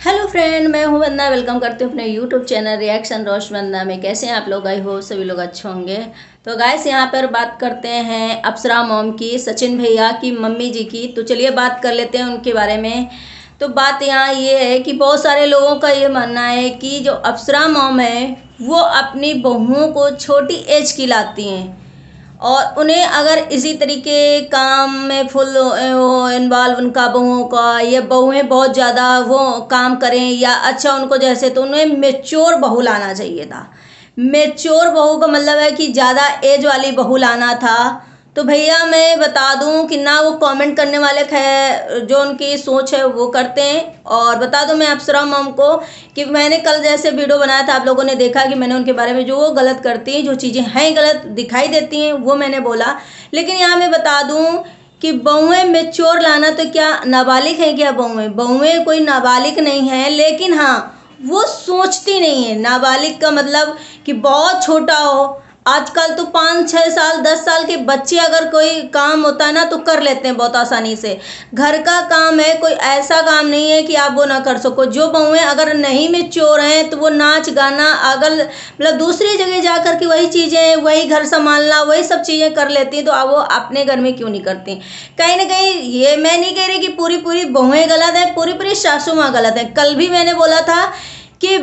Hello friend, मैं हूं वंदना। Welcome करती हूं अपने यूट्यूब चैनल रिएक्शन रोश वंदना में। कैसे हैं आप लोग? आई हो सभी लोग अच्छे होंगे। तो गाइस, यहाँ पर बात करते हैं अप्सरा मॉम की, सचिन भैया की मम्मी जी की। तो चलिए बात कर लेते हैं उनके बारे में। तो बात यहाँ ये है कि बहुत सारे लोगों का ये मानना है कि जो अप्सरा मॉम है वो अपनी बहुओं को छोटी एज की लाती हैं और उन्हें अगर इसी तरीके काम में फुल इन्वॉल्व उनका बहुओं का, ये बहुएं बहुत ज़्यादा वो काम करें या अच्छा उनको जैसे, तो उन्हें मेच्योर बहू लाना चाहिए था। मेच्योर बहू का मतलब है कि ज़्यादा एज वाली बहू लाना था। तो भैया मैं बता दूं कि ना वो कमेंट करने वाले जो उनकी सोच है वो करते हैं। और बता दूं मैं अप्सरा मॉम को कि मैंने कल जैसे वीडियो बनाया था, आप लोगों ने देखा कि मैंने उनके बारे में जो वो गलत करती हैं, जो चीज़ें हैं गलत दिखाई देती हैं, वो मैंने बोला। लेकिन यहाँ मैं बता दूं कि बहुएं मेच्योर लाना, तो क्या नाबालिग है क्या बहुएं? बहुएं कोई नाबालिग नहीं है, लेकिन हाँ वो सोचती नहीं है। नाबालिग का मतलब कि बहुत छोटा हो। आजकल तो 5-6 साल 10 साल के बच्चे अगर कोई काम होता है ना तो कर लेते हैं बहुत आसानी से। घर का काम है, कोई ऐसा काम नहीं है कि आप वो ना कर सको। जो बहुएं अगर नहीं मेच्योर हैं तो वो नाच गाना अगर मतलब दूसरी जगह जा कर के वही चीज़ें, वही घर संभालना, वही सब चीज़ें कर लेती हैं, तो अब वो अपने घर में क्यों नहीं करती? कहीं ना कहीं ये मैं नहीं कह रही कि पूरी पूरी बहुएं गलत है, पूरी पूरी सासू माँ गलत है। कल भी मैंने बोला था कि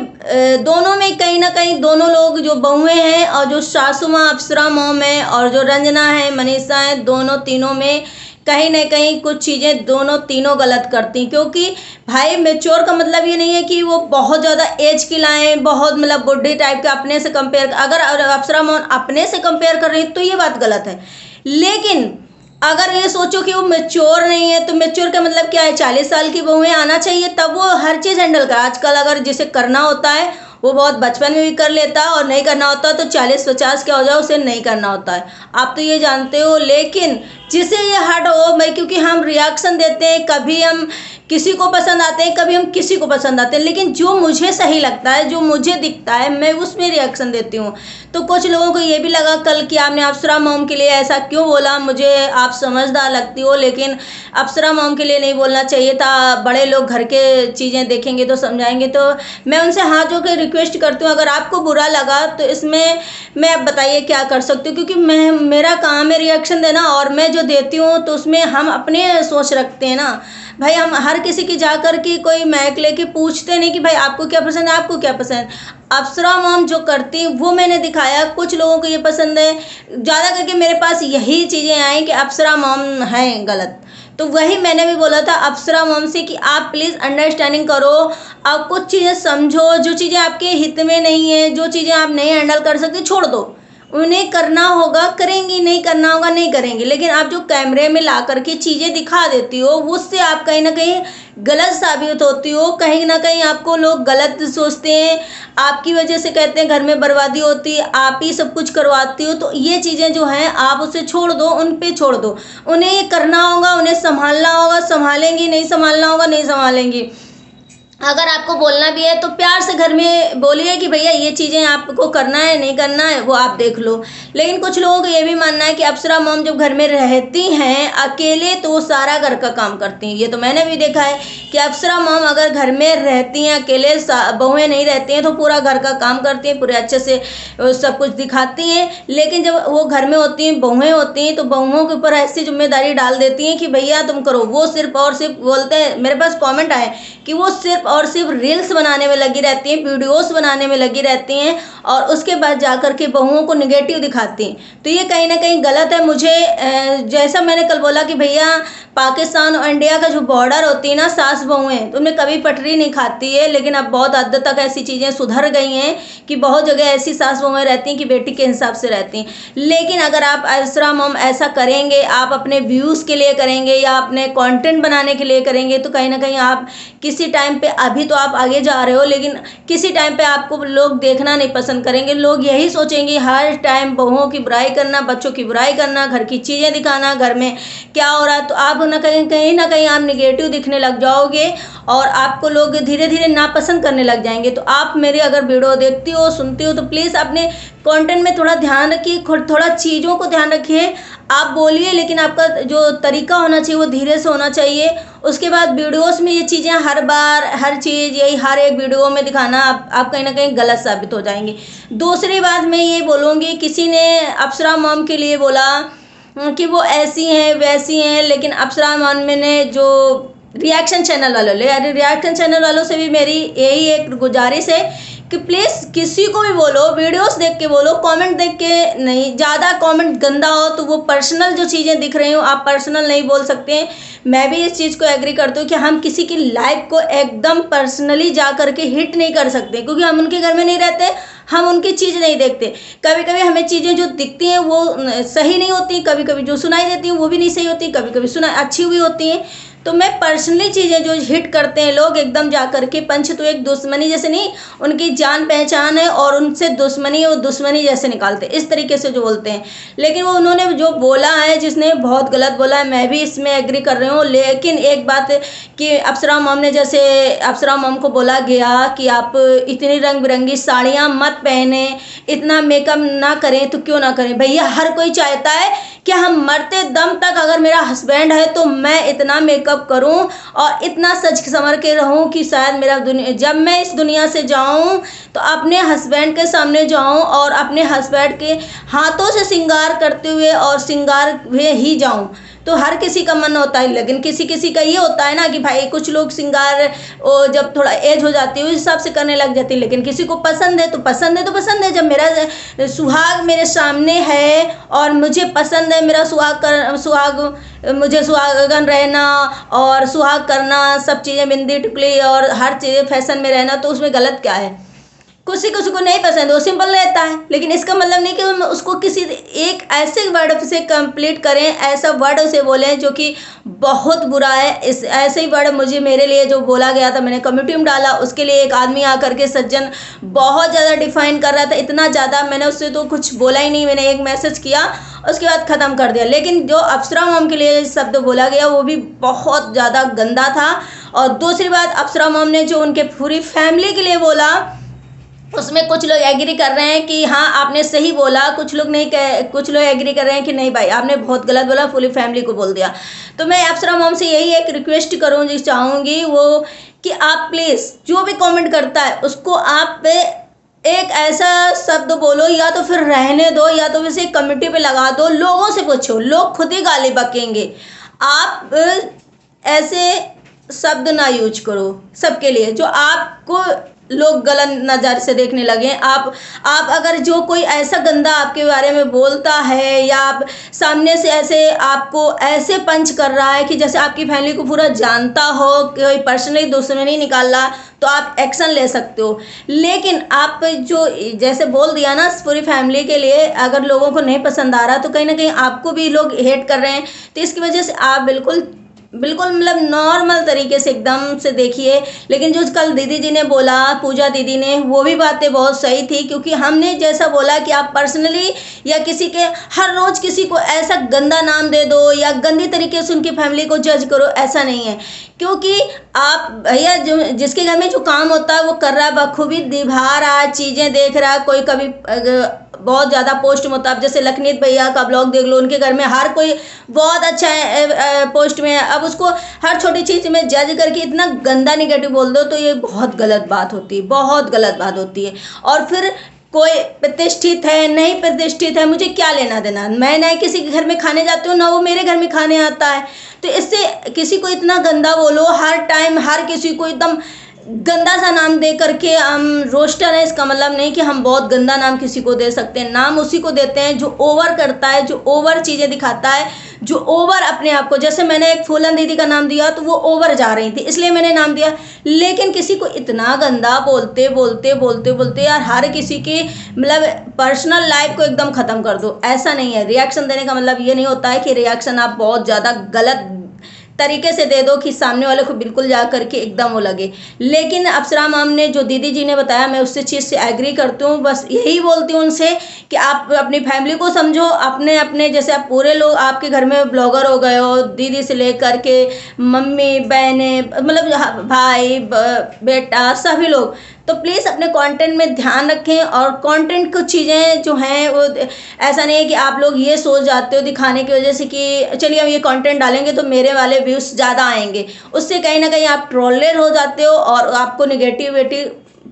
दोनों में कहीं ना कहीं दोनों लोग, जो बहुएं हैं और जो सासू माँ अप्सरा मॉम है और जो रंजना है, मनीषा है, दोनों तीनों में कहीं ना कहीं कुछ चीज़ें दोनों तीनों गलत करती। क्योंकि भाई मेच्योर का मतलब ये नहीं है कि वो बहुत ज़्यादा एज की लाएं, बहुत मतलब बुढ़ी टाइप के अपने से कंपेयर। अगर अप्सरा मॉम अपने से कंपेयर कर रही है तो ये बात गलत है। लेकिन अगर ये सोचो कि वो मेच्योर नहीं है, तो मेच्योर का मतलब क्या है? 40 साल की बहुएं आना चाहिए, तब वो हर चीज़ हैंडल कर। आजकल अगर जिसे करना होता है वो बहुत बचपन में भी कर लेता है, और नहीं करना होता तो 40-50 क्या हो जाए उसे नहीं करना होता है। आप तो ये जानते हो। लेकिन जिसे ये हट हो भाई, क्योंकि हम रिएक्शन देते हैं, कभी हम किसी को पसंद आते हैं, कभी हम किसी को पसंद आते हैं, लेकिन जो मुझे सही लगता है, जो मुझे दिखता है, मैं उसमें रिएक्शन देती हूँ। तो कुछ लोगों को ये भी लगा कल कि आपने अप्सरा मॉम के लिए ऐसा क्यों बोला। मुझे आप समझदार लगती हो, लेकिन अप्सरा मॉम के लिए नहीं बोलना चाहिए था। बड़े लोग घर के चीज़ें देखेंगे तो समझाएंगे। तो मैं उनसे हाथ जोड़ के रिक्वेस्ट करती हूँ, अगर आपको बुरा लगा तो इसमें मैं अब बताइए क्या कर सकती हूँ। क्योंकि मैं, मेरा काम है रिएक्शन देना, और मैं जो देती हूँ तो उसमें हम अपने सोच रखते हैं ना भाई। हम हर किसी की जा कर के कोई मैक लेके पूछते नहीं कि भाई आपको क्या पसंद है, आपको क्या पसंद। अप्सरा मॉम जो करती वो मैंने दिखाया, कुछ लोगों को ये पसंद है। ज़्यादा करके मेरे पास यही चीज़ें आई कि अप्सरा मॉम हैं गलत। तो वही मैंने भी बोला था अप्सरा मॉम से कि आप प्लीज़ अंडरस्टैंडिंग करो, आप कुछ चीज़ें समझो। जो चीज़ें आपके हित में नहीं है, जो चीज़ें आप नहीं हैंडल कर सकते, छोड़ दो। उन्हें करना होगा करेंगी, नहीं करना होगा नहीं करेंगी। लेकिन आप जो कैमरे में ला करके चीज़ें दिखा देती हो, उससे आप कहीं ना कहीं गलत साबित होती हो। कहीं ना कहीं आपको लोग गलत सोचते हैं, आपकी वजह से कहते हैं घर में बर्बादी होती है, आप ही सब कुछ करवाती हो। तो ये चीज़ें जो हैं आप उसे छोड़ दो, उन पे छोड़ दो। उन्हें ये करना होगा, उन्हें संभालना होगा, संभालेंगी। नहीं संभालना होगा नहीं संभालेंगी। अगर आपको बोलना भी है तो प्यार से घर में बोलिए कि भैया ये चीज़ें आपको करना है नहीं करना है वो आप देख लो। लेकिन कुछ लोगों को ये भी मानना है कि अप्सरा मॉम जब घर में रहती हैं अकेले तो वो सारा घर का काम करती हैं। ये तो मैंने भी देखा है कि अप्सरा मॉम अगर घर में रहती हैं अकेले, बहुएं नहीं रहती हैं, तो पूरा घर का काम करती हैं, पूरे अच्छे से सब कुछ दिखाती हैं। लेकिन जब वो घर में होती हैं, बहुएं होती हैं, तो बहुओं के ऊपर ऐसी जिम्मेदारी डाल देती हैं कि भैया तुम करो। वो सिर्फ और सिर्फ बोलते हैं, मेरे पास कॉमेंट आए कि वो सिर्फ और सिर्फ रील्स बनाने में लगी रहती हैं, वीडियोस बनाने में लगी रहती हैं, और उसके बाद जाकर के बहुओं को निगेटिव दिखाती हैं। तो ये कहीं ना कहीं गलत है। मुझे जैसा मैंने कल बोला कि भैया पाकिस्तान और इंडिया का जो बॉर्डर होती है ना, सास बहुएं तो उनमें कभी पटरी नहीं खाती है। लेकिन अब बहुत हद तक ऐसी चीज़ें सुधर गई हैं कि बहुत जगह ऐसी सास बहुएं रहती हैं कि बेटी के हिसाब से रहती हैं। लेकिन अगर आप अप्सरा मॉम ऐसा करेंगे, आप अपने व्यूज़ के लिए करेंगे या अपने कंटेंट बनाने के लिए करेंगे, तो कहीं ना कहीं आप किसी टाइम पे, अभी तो आप आगे जा रहे हो, लेकिन किसी टाइम पे आपको लोग देखना नहीं पसंद करेंगे। लोग यही सोचेंगे हर टाइम बहुओं की बुराई करना, बच्चों की बुराई करना, घर की चीज़ें दिखाना, घर में क्या हो रहा है। तो आप कहीं ना कहीं आप निगेटिव दिखने लग जाओगे और आपको लोग धीरे धीरे नापसंद करने लग जाएंगे। तो आप मेरे अगर वीडियो देखती हो सुनती हो तो प्लीज़ अपने कंटेंट में थोड़ा ध्यान रखिए, थोड़ा चीज़ों को ध्यान रखिए। आप बोलिए लेकिन आपका जो तरीका होना चाहिए वो धीरे से होना चाहिए। उसके बाद वीडियोस में ये चीज़ें हर बार हर चीज़ यही हर एक वीडियो में दिखाना आप कहीं ना कहीं गलत साबित हो जाएंगे। दूसरी बात मैं ये बोलूँगी, किसी ने अप्सरा मॉम के लिए बोला कि वो ऐसी हैं वैसी हैं, लेकिन अप्सरा मॉम ने जो रिएक्शन चैनल वालों से भी मेरी यही एक गुजारिश है कि प्लीज़ किसी को भी बोलो, वीडियोस देख के बोलो, कमेंट देख के नहीं। ज़्यादा कमेंट गंदा हो तो वो पर्सनल जो चीज़ें दिख रही हो आप पर्सनल नहीं बोल सकते हैं। मैं भी इस चीज़ को एग्री करती हूँ कि हम किसी की लाइफ को एकदम पर्सनली जा करके हिट नहीं कर सकते, क्योंकि हम उनके घर में नहीं रहते, हम उनकी चीज़ नहीं देखते। कभी कभी हमें चीज़ें जो दिखती हैं वो सही नहीं होती, कभी कभी जो सुनाई देती हैं वो भी नहीं सही होती, कभी कभी सुना अच्छी हुई होती हैं। तो मैं पर्सनली चीज़ें जो हिट करते हैं लोग एकदम जा करके पंच तो एक दुश्मनी जैसे नहीं, उनकी जान पहचान है और उनसे दुश्मनी वो दुश्मनी जैसे निकालते हैं, इस तरीके से जो बोलते हैं। लेकिन वो उन्होंने जो बोला है, जिसने बहुत गलत बोला है, मैं भी इसमें एग्री कर रही हूँ। लेकिन एक बात कि अप्सरा मॉम ने जैसे अप्सरा मॉम को बोला गया कि आप इतनी रंग बिरंगी साड़ियाँ मत पहने, इतना मेकअप ना करें, तो क्यों ना करें भैया। हर कोई चाहता है कि हम मरते दम तक अगर मेरा हस्बैंड है तो मैं इतना मेकअप करूं और इतना सज संवर के रहूं कि शायद मेरा जब मैं इस दुनिया से जाऊं तो अपने हस्बैंड के सामने जाऊं और अपने हस्बैंड के हाथों से श्रृंगार करते हुए और श्रृंगार हुए ही जाऊं। तो हर किसी का मन होता है, लेकिन किसी किसी का ये होता है ना कि भाई कुछ लोग श्रृंगार जब थोड़ा एज हो जाती है उस हिसाब से करने लग जाती है। लेकिन किसी को पसंद है तो पसंद है तो पसंद है। जब मेरा सुहाग मेरे सामने है और मुझे पसंद है मेरा मुझे सुहागन रहना और सुहाग करना, सब चीज़ें बिंदी टिकली और हर चीज़ें फैशन में रहना, तो उसमें गलत क्या है। किसी को नहीं पसंद, वो सिंपल रहता है। लेकिन इसका मतलब नहीं कि हम उसको किसी एक ऐसे वर्ड से कंप्लीट करें, ऐसा वर्ड उसे बोलें जो कि बहुत बुरा है। इस ऐसे ही वर्ड मेरे लिए जो बोला गया था, मैंने कम्युनिटी में डाला, उसके लिए एक आदमी आकर के सज्जन बहुत ज़्यादा डिफाइन कर रहा था, इतना ज़्यादा मैंने उससे तो कुछ बोला ही नहीं। मैंने एक मैसेज किया उसके बाद ख़त्म कर दिया। लेकिन जो अप्सरा मॉम के लिए शब्द बोला गया वो भी बहुत ज़्यादा गंदा था। और दूसरी बात, अप्सरा मॉम ने जो उनके पूरी फैमिली के लिए बोला उसमें कुछ लोग एग्री कर रहे हैं कि हाँ आपने सही बोला, कुछ लोग एग्री कर रहे हैं कि नहीं भाई आपने बहुत गलत बोला, पूरी फैमिली को बोल दिया। तो मैं अप्सरा मॉम से यही एक रिक्वेस्ट चाहूँगी वो कि आप प्लीज़ जो भी कमेंट करता है उसको आप एक ऐसा शब्द बोलो, या तो फिर रहने दो या तो फिर कमेटी पे लगा दो, लोगों से पूछो, लोग खुद ही गाली बकेंगे। आप ऐसे शब्द ना यूज करो सबके लिए जो आपको लोग गलत नज़र से देखने लगे। आप अगर जो कोई ऐसा गंदा आपके बारे में बोलता है या आप सामने से ऐसे आपको ऐसे पंच कर रहा है कि जैसे आपकी फैमिली को पूरा जानता हो, कोई पर्सनली दुश्मनी निकाल रहा, तो आप एक्शन ले सकते हो। लेकिन आप जो जैसे बोल दिया ना पूरी फैमिली के लिए, अगर लोगों को नहीं पसंद आ रहा तो कहीं ना कहीं आपको भी लोग हेट कर रहे हैं। तो इसकी वजह से आप बिल्कुल मतलब नॉर्मल तरीके से एकदम से देखिए। लेकिन जो कल दीदी जी ने बोला, पूजा दीदी ने, वो भी बातें बहुत सही थी, क्योंकि हमने जैसा बोला कि आप पर्सनली या किसी के हर रोज़ किसी को ऐसा गंदा नाम दे दो या गंदी तरीके से उनकी फैमिली को जज करो, ऐसा नहीं है। क्योंकि आप भैया जो जिसके घर में जो काम होता है वो कर रहा है बखूबी, निभा रहा है, चीज़ें देख रहा है। कोई कभी बहुत ज़्यादा पोस्ट में होता है, जैसे लखनीत भैया का ब्लॉग देख लो, उनके घर में हर कोई बहुत अच्छा है पोस्ट में है। अब उसको हर छोटी चीज़ में जज करके इतना गंदा निगेटिव बोल दो तो ये बहुत गलत बात होती है, बहुत गलत बात होती है। और फिर कोई प्रतिष्ठित है नहीं प्रतिष्ठित है, मुझे क्या लेना देना। मैं ना किसी के घर में खाने जाती हूँ ना वो मेरे घर में खाने आता है। तो इससे किसी को इतना गंदा बोलो हर टाइम, हर किसी को एकदम गंदा सा नाम दे करके हम रोस्टर है, इसका मतलब नहीं कि हम बहुत गंदा नाम किसी को दे सकते हैं। नाम उसी को देते हैं जो ओवर करता है, जो ओवर चीज़ें दिखाता है, जो ओवर अपने आप को, जैसे मैंने एक फूलन दीदी का नाम दिया तो वो ओवर जा रही थी इसलिए मैंने नाम दिया। लेकिन किसी को इतना गंदा बोलते बोलते बोलते बोलते यार हर किसी की मतलब पर्सनल लाइफ को एकदम ख़त्म कर दो, ऐसा नहीं है। रिएक्शन देने का मतलब ये नहीं होता है कि रिएक्शन आप बहुत ज़्यादा गलत तरीके से दे दो कि सामने वाले को बिल्कुल जा करके एकदम वो लगे। लेकिन अप्सरा मैम ने जो दीदी जी ने बताया, मैं उससे चीज़ से एग्री करती हूँ। बस यही बोलती हूँ उनसे कि आप अपनी फैमिली को समझो, अपने अपने जैसे आप पूरे लोग आपके घर में ब्लॉगर हो गए हो, दीदी से लेकर के मम्मी बहनें, मतलब भाई बेटा सभी लोग, तो प्लीज़ अपने कंटेंट में ध्यान रखें। और कंटेंट कुछ चीज़ें जो हैं वो ऐसा नहीं है कि आप लोग ये सोच जाते हो दिखाने की वजह से कि चलिए हम ये कंटेंट डालेंगे तो मेरे वाले व्यूज़ ज़्यादा आएंगे, उससे कहीं ना कहीं आप ट्रोलर हो जाते हो और आपको निगेटिविटी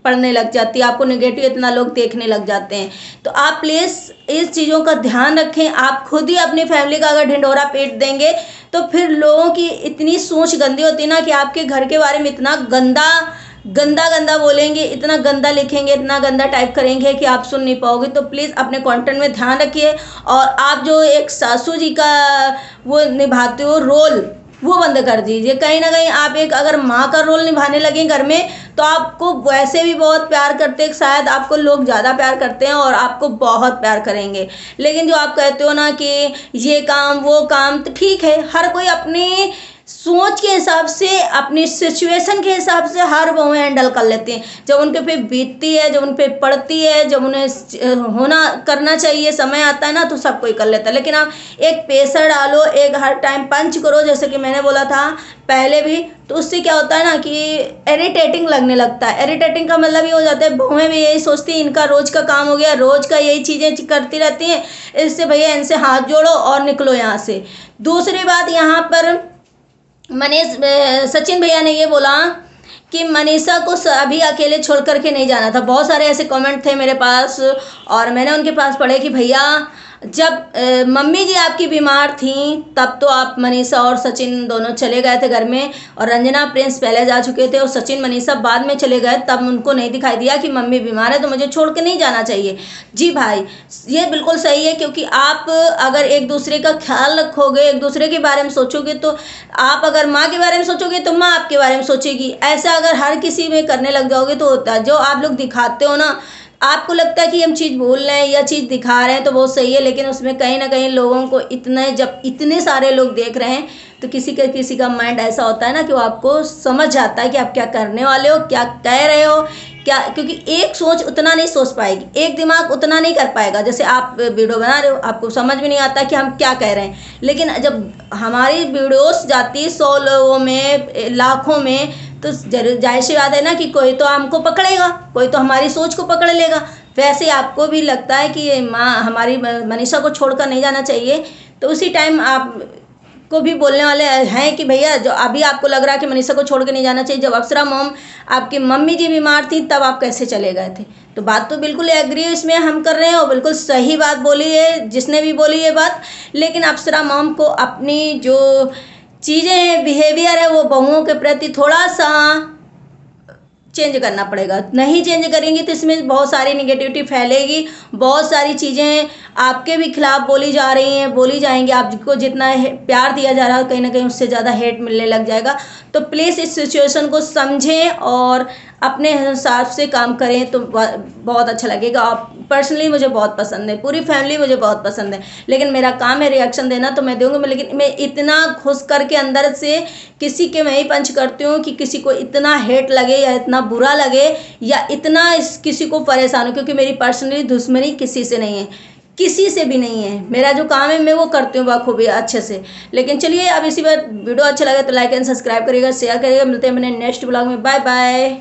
पढ़ने लग जाती है, आपको नेगेटिव इतना लोग देखने लग जाते हैं। तो आप प्लीज़ इस चीज़ों का ध्यान रखें। आप खुद ही अपनी फैमिली का अगर ढिंढोरा पीट देंगे तो फिर लोगों की इतनी सोच गंदी होती है ना कि आपके घर के बारे में इतना गंदा गंदा गंदा बोलेंगे, इतना गंदा लिखेंगे, इतना गंदा टाइप करेंगे कि आप सुन नहीं पाओगे। तो प्लीज़ अपने कंटेंट में ध्यान रखिए। और आप जो एक सासू जी का वो निभाते हो रोल, वो बंद कर दीजिए। कहीं ना कहीं आप एक अगर माँ का रोल निभाने लगे घर में तो आपको वैसे भी बहुत प्यार करते हैं, शायद आपको लोग ज़्यादा प्यार करते हैं और आपको बहुत प्यार करेंगे। लेकिन जो आप कहते हो ना कि ये काम वो काम, तो ठीक है, हर कोई अपनी सोच के हिसाब से, अपनी सिचुएशन के हिसाब से हर वो हैंडल कर लेते हैं। जब उनके पे बीतती है, जब उन पे पड़ती है, जब उन्हें होना करना चाहिए, समय आता है ना, तो सब कोई कर लेता है। लेकिन आप एक प्रेशर डालो, एक हर टाइम पंच करो, जैसे कि मैंने बोला था पहले भी, तो उससे क्या होता है ना कि इरिटेटिंग लगने लगता है। इरिटेटिंग का मतलब ये हो जाता है, बहुएं भी यही सोचती हैं इनका रोज का काम हो गया, रोज का यही चीज़ें करती रहती हैं, इससे भैया इनसे हाथ जोड़ो और निकलो यहाँ से। दूसरी बात यहाँ पर सचिन भैया ने ये बोला कि मनीषा को अभी अकेले छोड़ करके नहीं जाना था। बहुत सारे ऐसे कमेंट थे मेरे पास और मैंने उनके पास पढ़े कि भैया जब मम्मी जी आपकी बीमार थी तब तो आप मनीषा और सचिन दोनों चले गए थे घर में, और रंजना प्रिंस पहले जा चुके थे और सचिन मनीषा बाद में चले गए। तब उनको नहीं दिखाई दिया कि मम्मी बीमार है तो मुझे छोड़ के नहीं जाना चाहिए। जी भाई, ये बिल्कुल सही है, क्योंकि आप अगर एक दूसरे का ख्याल रखोगे, एक दूसरे के बारे में सोचोगे, तो आप अगर माँ के बारे में सोचोगे तो माँ आपके बारे में सोचेगी। ऐसा अगर हर किसी में करने लग जाओगे तो होता है। जो आप लोग दिखाते हो ना, आपको लगता है कि हम चीज़ बोल रहे हैं या चीज़ दिखा रहे हैं तो बहुत सही है, लेकिन उसमें कहीं ना कहीं लोगों को जब इतने सारे लोग देख रहे हैं तो किसी का माइंड ऐसा होता है ना कि वो आपको समझ जाता है कि आप क्या करने वाले हो, क्या कह रहे हो, क्या। क्योंकि एक सोच उतना नहीं सोच पाएगी, एक दिमाग उतना नहीं कर पाएगा। जैसे आप वीडियो बना रहे हो, आपको समझ में नहीं आता कि हम क्या कह रहे हैं, लेकिन जब हमारी वीडियोस जाती 100 लोगों में, लाखों में, तो जाहिर सी बात है ना कि कोई तो हमको पकड़ेगा, कोई तो हमारी सोच को पकड़ लेगा। वैसे आपको भी लगता है कि माँ हमारी मनीषा को छोड़कर नहीं जाना चाहिए, तो उसी टाइम आप को भी बोलने वाले हैं कि भैया जो अभी आपको लग रहा है कि मनीषा को छोड़ के नहीं जाना चाहिए, जब अप्सरा मॉम आपकी मम्मी जी बीमार थी तब आप कैसे चले गए थे। तो बात तो बिल्कुल एग्री इसमें हम कर रहे हैं और बिल्कुल सही बात बोली है जिसने भी बोली ये बात। लेकिन अप्सरा मॉम को अपनी जो चीज़ें हैं, बिहेवियर है, वो बहुओं के प्रति थोड़ा सा चेंज करना पड़ेगा। नहीं चेंज करेंगी तो इसमें बहुत सारी निगेटिविटी फैलेगी, बहुत सारी चीज़ें आपके भी खिलाफ बोली जा रही हैं, बोली जाएंगी। आपको जितना प्यार दिया जा रहा है कहीं ना कहीं उससे ज़्यादा हेट मिलने लग जाएगा। तो प्लीज़ इस सिचुएशन को समझें और अपने हिसाब से काम करें तो बहुत अच्छा लगेगा। आप पर्सनली मुझे बहुत पसंद है, पूरी फैमिली मुझे बहुत पसंद है, लेकिन मेरा काम है रिएक्शन देना तो मैं दूंगी। लेकिन मैं इतना घुस करके अंदर से किसी के मैं ही पंच करती हूँ कि किसी को इतना हेट लगे या इतना बुरा लगे या इतना किसी को परेशान हो, क्योंकि मेरी पर्सनली दुश्मनी किसी से नहीं है, किसी से भी नहीं है। मेरा जो काम है मैं वो करती हूँ बखूबी अच्छे से। लेकिन चलिए, अब इसी बार वीडियो अच्छा लगे तो लाइक एंड सब्सक्राइब करिएगा, शेयर करिएगा। मिलते हैं अपने नेक्स्ट ब्लॉग में। Bye bye.